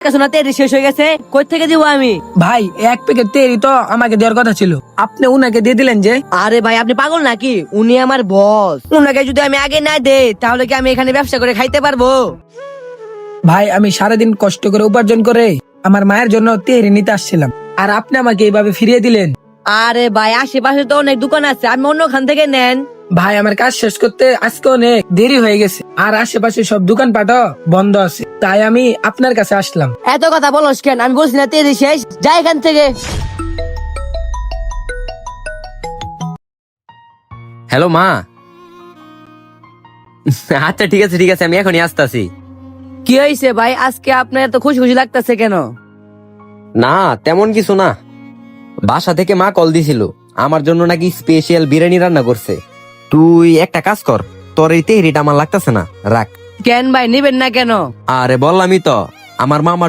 শোনা তেরি শেষ হয়ে গেছে, কই থেকে দিব আমি? ভাই 1 প্যাকেট তেরি তো আমাকে দেওয়ার কথা ছিল, আপনি উনাকে দিয়ে দিলেন যে। আরে ভাই আপনি পাগল নাকি? উনি আমার বস, উনাকে যদি আমি আগে না দেই তাহলে কি আমি এখানে ব্যবসা করে খাইতে পারবো? ভাই আমি সারাদিন কষ্ট করে উপার্জন করে আমার মায়ের জন্য তেরি নিতে আসছিলাম, আর আপনি আমাকে এইভাবে ফিরিয়ে দিলেন। আরে ভাই আশেপাশে তো অনেক দোকান আছে, আপনি অন্য খান থেকে নেন। ভাই আমার কাজ শেষ করতে আজকে অনেক দেরি হয়ে গেছে, আর আশেপাশে সব দোকানপাটও বন্ধ আছে, তাই আমি আপনার কাছে আসলাম। এত কথা বলস কেন? আমি বলছি না তেরি শেষ, যাই এখান থেকে। হ্যালো মা। আচ্ছা ঠিক আছে ঠিক আছে, আমি এখনই আসতেছি। কি হয়েছে ভাই, আজকে আপনার এত খুশি খুশি লাগতেছে কেন? না তেমন কিছু না, বাসা থেকে মা কল দিছিল, আমার জন্য নাকি স্পেশাল বিরিয়ানি রান্না করছে। তুই একটা কাজ কর, তোর এই তেহরিটা আমার লাগতেছে না, রাখ। কেন ভাই নিবেন না কেন? আরে বললামই তো, আমার মামার